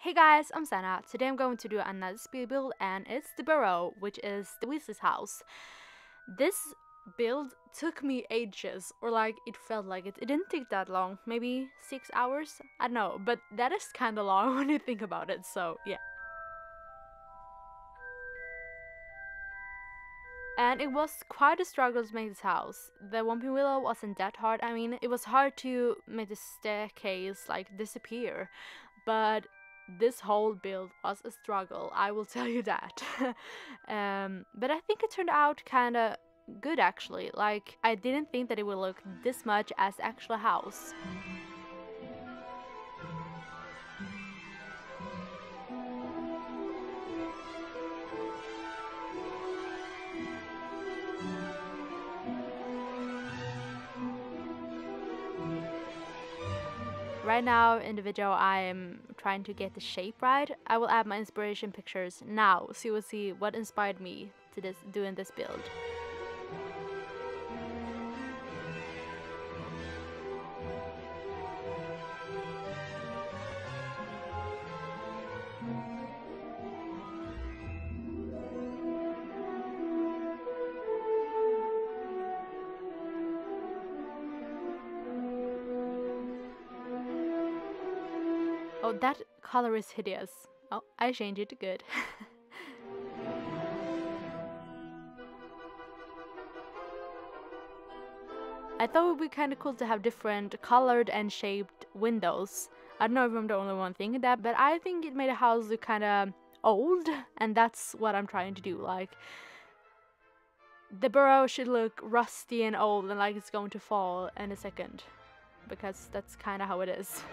Hey guys, I'm Sanna. Today I'm going to do another speed build and it's the Burrow, which is the Weasley's house. This build took me ages, or like it felt like it. It didn't take that long, maybe 6 hours? I don't know, but that is kinda long when you think about it, so yeah. And it was quite a struggle to make this house. The Whomping Willow wasn't that hard. I mean, it was hard to make the staircase like disappear, but this whole build was a struggle, I will tell you that. But I think it turned out kinda good actually. Like, I didn't think that it would look this much as the actual house. Right now in the video I'm trying to get the shape right. I will add my inspiration pictures now so you will see what inspired me to doing this build. Oh, that color is hideous. Oh, I changed it to good. I thought it would be kind of cool to have different colored and shaped windows. I don't know if I'm the only one thinking that, but I think it made a house look kind of old, and that's what I'm trying to do. Like, the Burrow should look rusty and old and like it's going to fall in a second, because that's kind of how it is.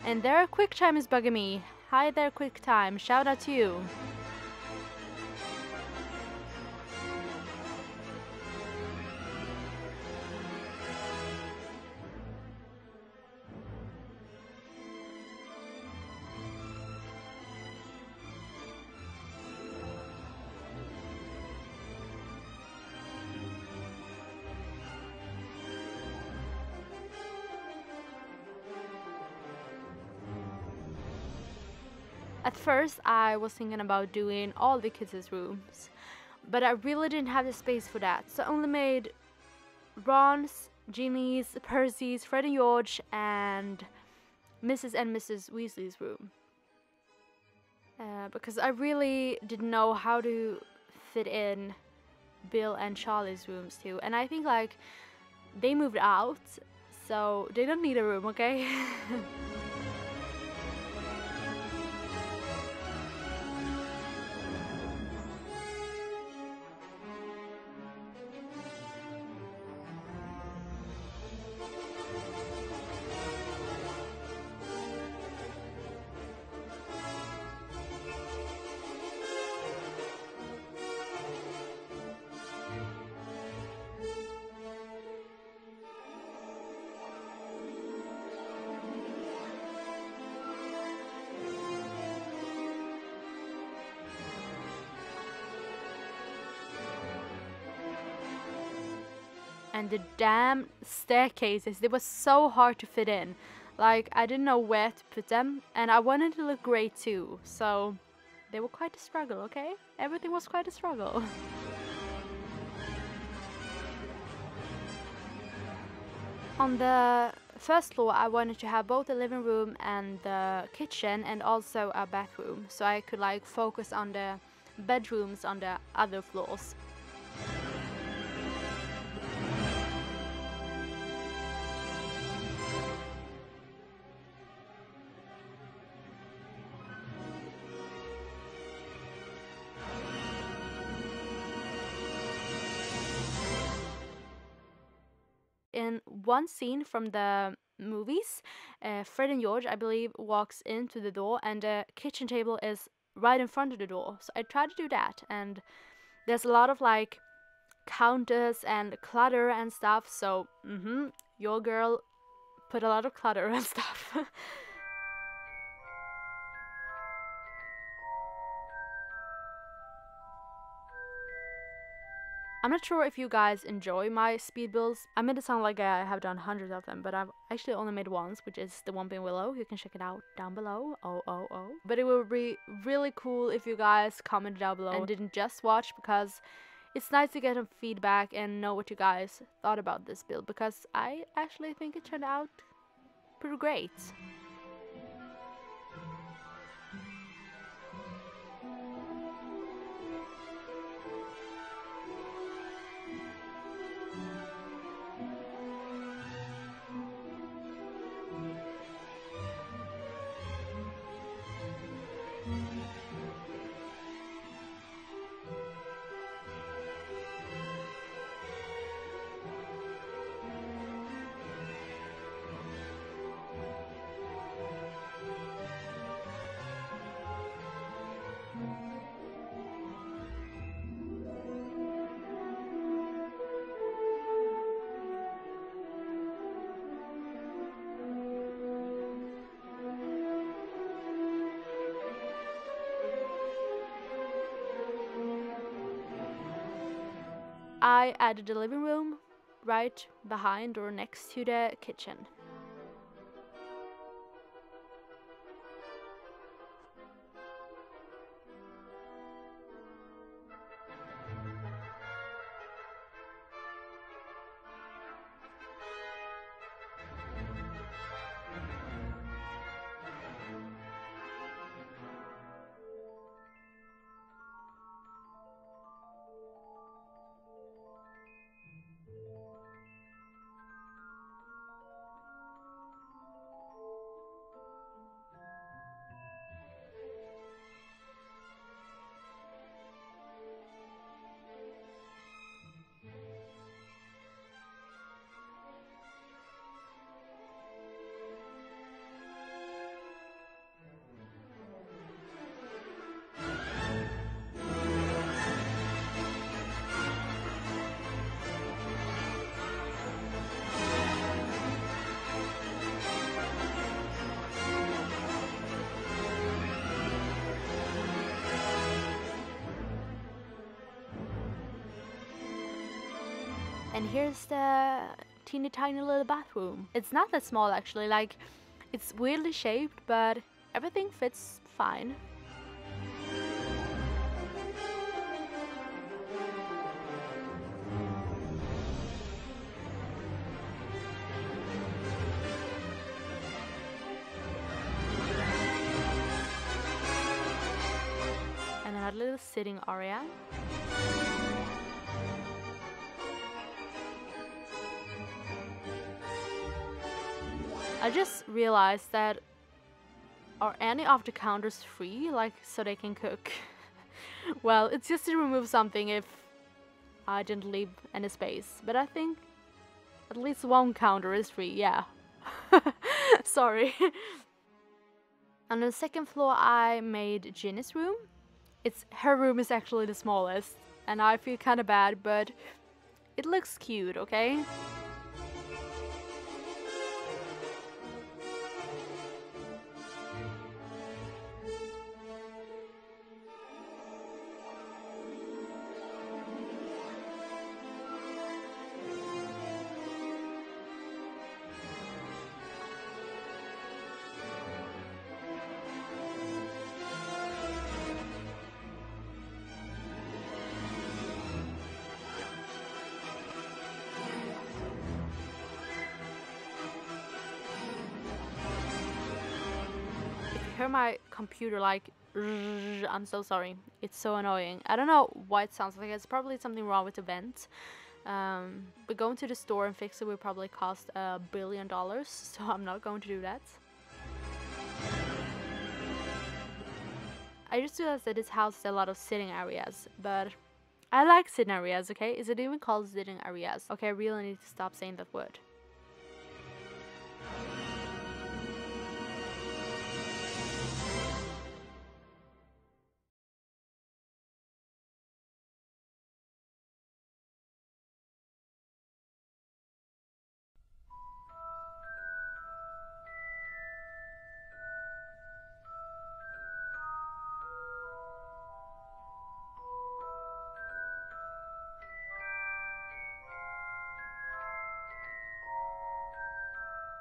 And there, QuickTime is bugging me. Hi there, QuickTime. Shout out to you. At first, I was thinking about doing all the kids' rooms, but I really didn't have the space for that, so I only made Ron's, Ginny's, Percy's, Fred and George, and Mrs. and Mrs. Weasley's room. Because I really didn't know how to fit in Bill and Charlie's rooms too, and I think like they moved out, so they don't need a room, okay? And the damn staircases, they were so hard to fit in. Like, I didn't know where to put them, and I wanted to look great too, so they were quite a struggle, okay? Everything was quite a struggle. On the first floor, I wanted to have both the living room and the kitchen and also a bathroom, so I could like focus on the bedrooms on the other floors. in one scene from the movies, Fred and George, I believe, walks into the door and the kitchen table is right in front of the door. So I tried to do that, and there's a lot of like counters and clutter and stuff. So your girl put a lot of clutter and stuff. I'm not sure if you guys enjoy my speed builds. I made it sound like I have done hundreds of them, but I've actually only made once, which is the Whomping Willow. You can check it out down below. But it would be really cool if you guys commented down below and didn't just watch, because it's nice to get some feedback and know what you guys thought about this build, because I actually think it turned out pretty great. I added the living room right behind or next to the kitchen. And here's the teeny tiny little bathroom. It's not that small actually, like it's weirdly shaped, but everything fits fine. And another little sitting area. I just realized that are any of the counters free, like so they can cook? Well, it's just to remove something if I didn't leave any space, but I think at least one counter is free, yeah. Sorry. On the second floor I made Ginny's room. Her room is actually the smallest, and I feel kind of bad, but it looks cute, okay? Hear my computer like I'm so sorry, it's so annoying. I don't know why it sounds like it's probably something wrong with the vent, but going to the store and fix it would probably cost $1 billion, so I'm not going to do that. I just realized that this house has a lot of sitting areas, but I like sitting areas, okay? Is it even called sitting areas? Okay, I really need to stop saying that word.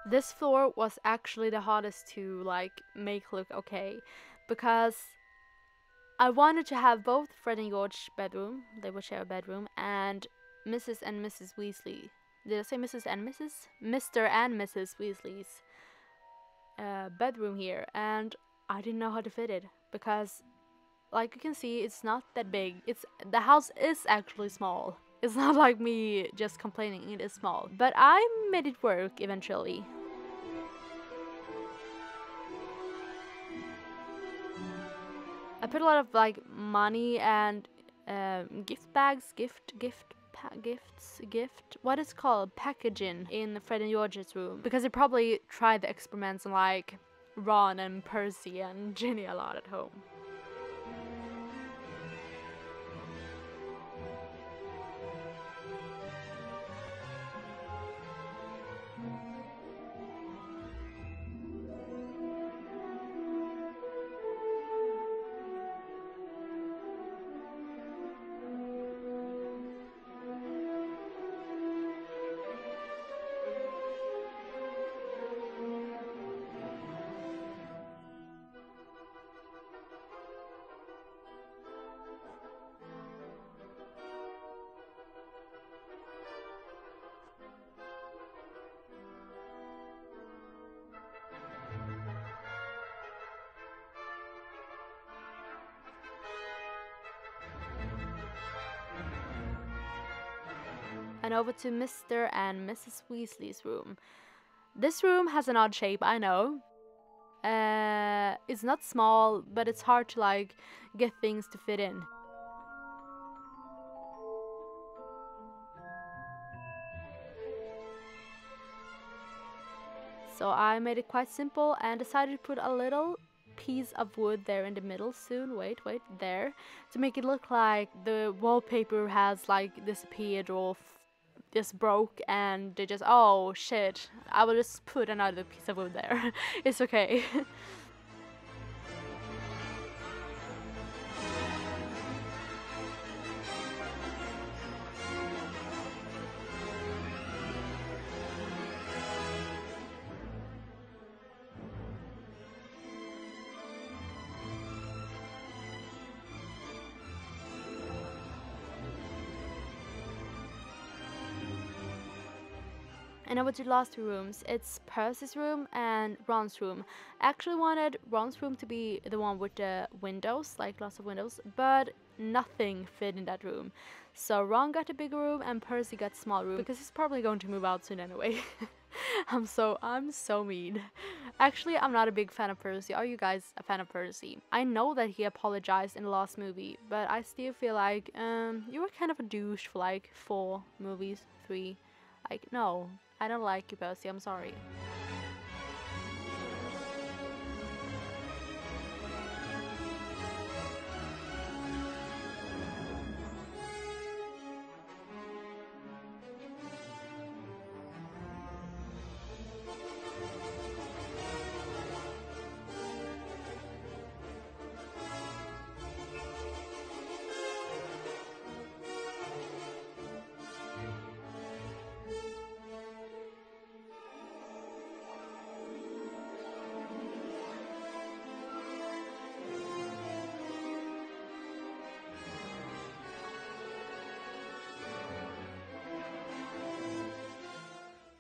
This floor was actually the hardest to like make look okay, because I wanted to have both Fred and George's bedroom, they would share a bedroom, and Mrs. and Mrs. Weasley. Did I say Mrs. and Mrs.? Mr. and Mrs. Weasley's bedroom here, and I didn't know how to fit it because, like you can see, it's not that big. The house is actually small. It's not like me just complaining, it is small. But I made it work eventually. I put a lot of like money and gift bags, what is called packaging in Fred and George's room, because they probably tried the experiments on like Ron and Percy and Ginny a lot at home. And over to Mr. and Mrs. Weasley's room. This room has an odd shape, I know. It's not small, but it's hard to like get things to fit in. So I made it quite simple and decided to put a little piece of wood there in the middle soon. Wait, there. To make it look like the wallpaper has like disappeared or just broke, and they just, oh shit, I will just put another piece of wood there. It's okay. And over to the last two rooms. It's Percy's room and Ron's room. I actually wanted Ron's room to be the one with the windows, like lots of windows, but nothing fit in that room. So Ron got a bigger room and Percy got a small room, because he's probably going to move out soon anyway. I'm so mean. Actually, I'm not a big fan of Percy. Are you guys a fan of Percy? I know that he apologized in the last movie, but I still feel like you were kind of a douche for like 4 movies, 3. Like, no, I don't like you, Percy, I'm sorry.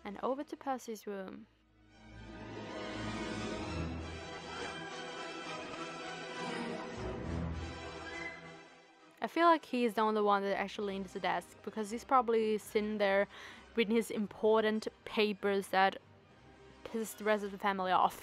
And over to Percy's room. I feel like he's the only one that actually leans the desk, because he's probably sitting there reading his important papers that piss the rest of the family off.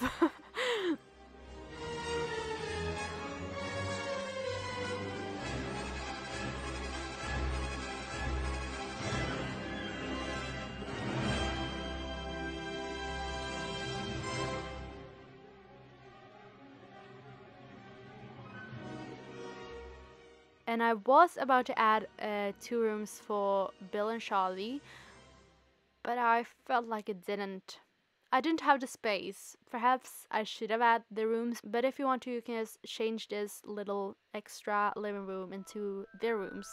And I was about to add 2 rooms for Bill and Charlie, but I felt like I didn't have the space. Perhaps I should have added the rooms, but if you want to, you can just change this little extra living room into their rooms.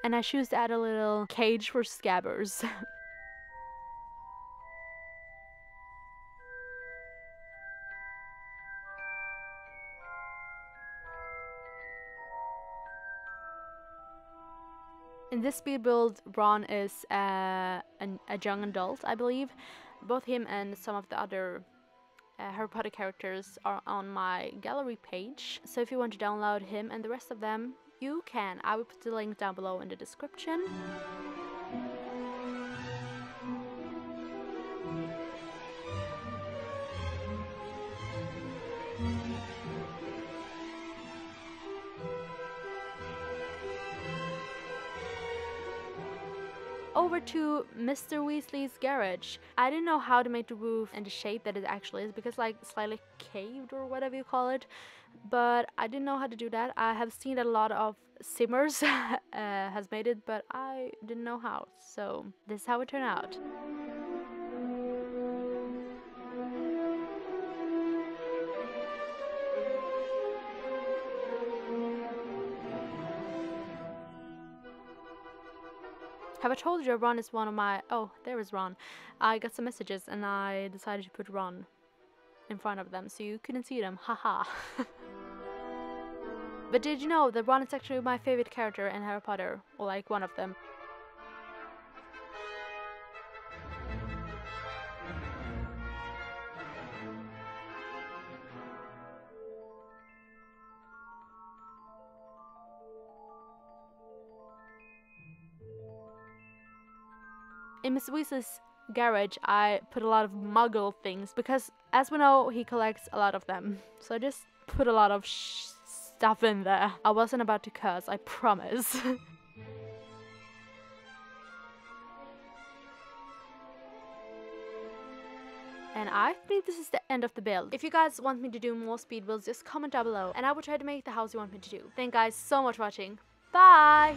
And I choose to add a little cage for scabbers. In this speed build, Ron is a young adult, I believe. Both him and some of the other Harry Potter characters are on my gallery page. So if you want to download him and the rest of them, you can. I will put the link down below in the description. Over to Mr. Weasley's garage. I didn't know how to make the roof in the shape that it actually is, because like slightly caved or whatever you call it, but I didn't know how to do that. I have seen that a lot of simmers has made it, but I didn't know how, so this is how it turned out. Have I told you Ron is one of my... Oh, there is Ron. I got some messages and I decided to put Ron in front of them so you couldn't see them. Haha. But did you know that Ron is actually my favorite character in Harry Potter? Or like one of them. In Mr. Weasley's garage, I put a lot of Muggle things because, as we know, he collects a lot of them. So I just put a lot of stuff in there. I wasn't about to curse, I promise. And I think this is the end of the build. If you guys want me to do more speed builds, just comment down below and I will try to make the house you want me to do. Thank you guys so much for watching. Bye!